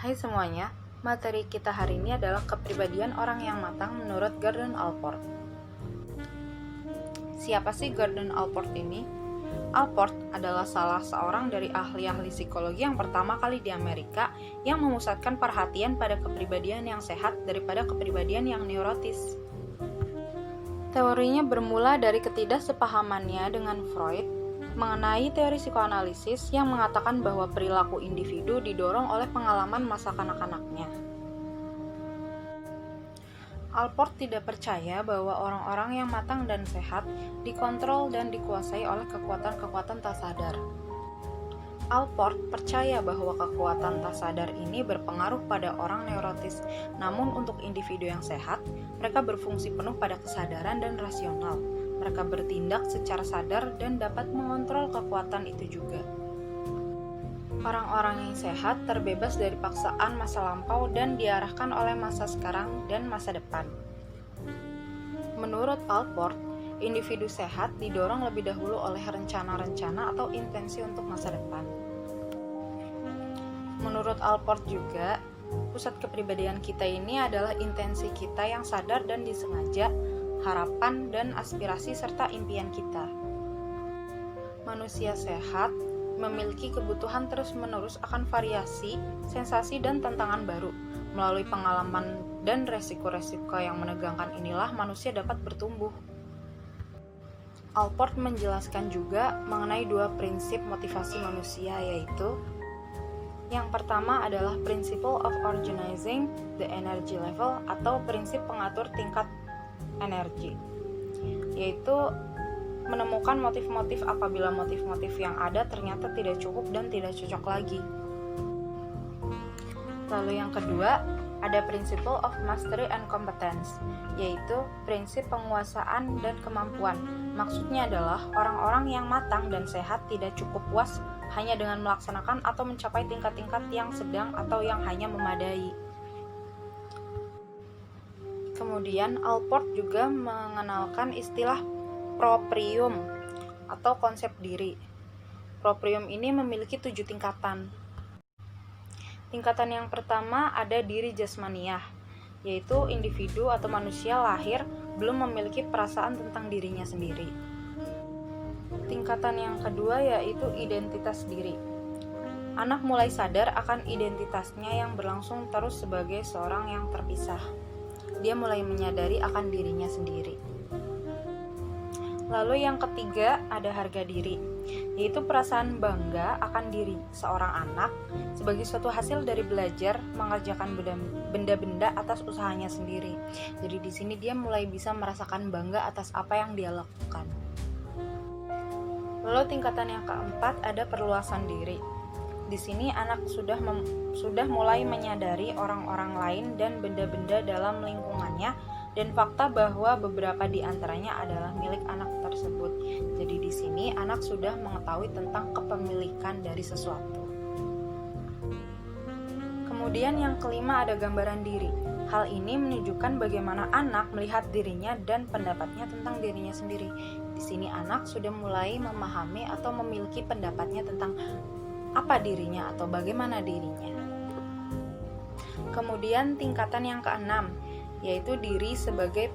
Hai semuanya, materi kita hari ini adalah kepribadian orang yang matang menurut Gordon Allport. Siapa sih Gordon Allport ini? Allport adalah salah seorang dari ahli-ahli psikologi yang pertama kali di Amerika yang memusatkan perhatian pada kepribadian yang sehat daripada kepribadian yang neurotis. Teorinya bermula dari ketidaksepahamannya dengan Freud mengenai teori psikoanalisis yang mengatakan bahwa perilaku individu didorong oleh pengalaman masa kanak-kanaknya. Allport tidak percaya bahwa orang-orang yang matang dan sehat dikontrol dan dikuasai oleh kekuatan-kekuatan tak sadar. Allport percaya bahwa kekuatan tak sadar ini berpengaruh pada orang neurotis, namun untuk individu yang sehat, mereka berfungsi penuh pada kesadaran dan rasional. Mereka bertindak secara sadar dan dapat mengontrol kekuatan itu juga. Orang-orang yang sehat terbebas dari paksaan masa lampau dan diarahkan oleh masa sekarang dan masa depan. Menurut Allport, individu sehat didorong lebih dahulu oleh rencana-rencana atau intensi untuk masa depan. Menurut Allport juga, pusat kepribadian kita ini adalah intensi kita yang sadar dan disengaja, harapan dan aspirasi serta impian kita. Manusia sehat memiliki kebutuhan terus-menerus akan variasi, sensasi dan tantangan baru. Melalui pengalaman dan resiko-resiko yang menegangkan inilah manusia dapat bertumbuh. Allport menjelaskan juga mengenai dua prinsip motivasi manusia, yaitu yang pertama adalah Principle of Organizing the Energy Level atau prinsip pengatur tingkat energi, yaitu menemukan motif-motif apabila motif-motif yang ada ternyata tidak cukup dan tidak cocok lagi. Lalu yang kedua, ada Principle of Mastery and Competence, yaitu prinsip penguasaan dan kemampuan. Maksudnya adalah orang-orang yang matang dan sehat tidak cukup puas hanya dengan melaksanakan atau mencapai tingkat-tingkat yang sedang atau yang hanya memadai. Kemudian Allport juga mengenalkan istilah proprium atau konsep diri. Proprium ini memiliki 7 tingkatan. Tingkatan yang pertama ada diri jasmaniah, yaitu individu atau manusia lahir belum memiliki perasaan tentang dirinya sendiri. Tingkatan yang kedua yaitu identitas diri. Anak mulai sadar akan identitasnya yang berlangsung terus sebagai seorang yang terpisah. Dia mulai menyadari akan dirinya sendiri. Lalu yang ketiga ada harga diri, yaitu perasaan bangga akan diri seorang anak sebagai suatu hasil dari belajar mengerjakan benda-benda atas usahanya sendiri. Jadi di sini dia mulai bisa merasakan bangga atas apa yang dia lakukan. Lalu tingkatan yang keempat ada perluasan diri. Di sini anak sudah mulai menyadari orang-orang lain dan benda-benda dalam lingkungannya dan fakta bahwa beberapa di antaranya adalah milik anak tersebut. Jadi di sini anak sudah mengetahui tentang kepemilikan dari sesuatu. Kemudian yang kelima ada gambaran diri. Hal ini menunjukkan bagaimana anak melihat dirinya dan pendapatnya tentang dirinya sendiri. Di sini anak sudah mulai memahami atau memiliki pendapatnya tentang apa dirinya atau bagaimana dirinya. Kemudian tingkatan yang keenam, yaitu diri sebagai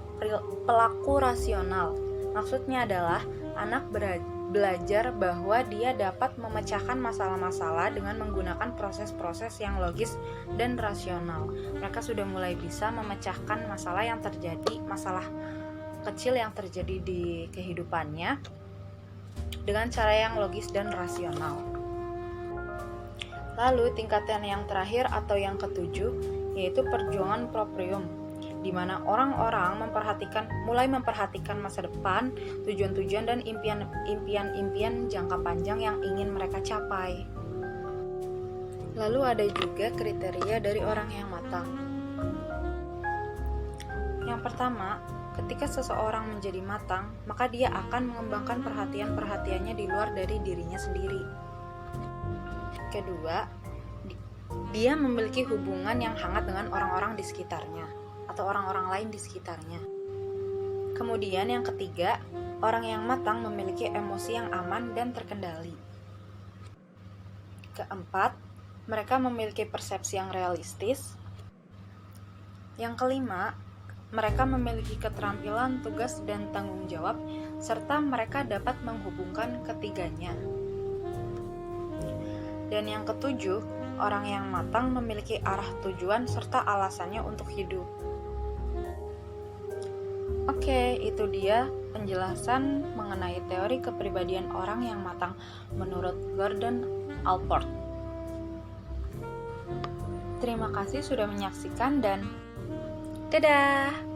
pelaku rasional. Maksudnya adalah anak belajar bahwa dia dapat memecahkan masalah-masalah dengan menggunakan proses-proses yang logis dan rasional. Mereka sudah mulai bisa memecahkan masalah kecil yang terjadi di kehidupannya dengan cara yang logis dan rasional. Lalu tingkatan yang terakhir atau yang ketujuh yaitu perjuangan proprium, di mana orang-orang mulai memperhatikan masa depan, tujuan-tujuan dan impian-impian jangka panjang yang ingin mereka capai. Lalu ada juga kriteria dari orang yang matang. Yang pertama, ketika seseorang menjadi matang, maka dia akan mengembangkan perhatiannya di luar dari dirinya sendiri. Kedua, dia memiliki hubungan yang hangat dengan orang-orang di sekitarnya atau orang-orang lain di sekitarnya. Kemudian yang ketiga, orang yang matang memiliki emosi yang aman dan terkendali. Keempat, mereka memiliki persepsi yang realistis. Yang kelima, mereka memiliki keterampilan, tugas, dan tanggung jawab, serta mereka dapat menghubungkan ketiganya. Dan yang ketujuh, orang yang matang memiliki arah tujuan serta alasannya untuk hidup. Oke, itu dia penjelasan mengenai teori kepribadian orang yang matang menurut Gordon Allport. Terima kasih sudah menyaksikan dan dadah!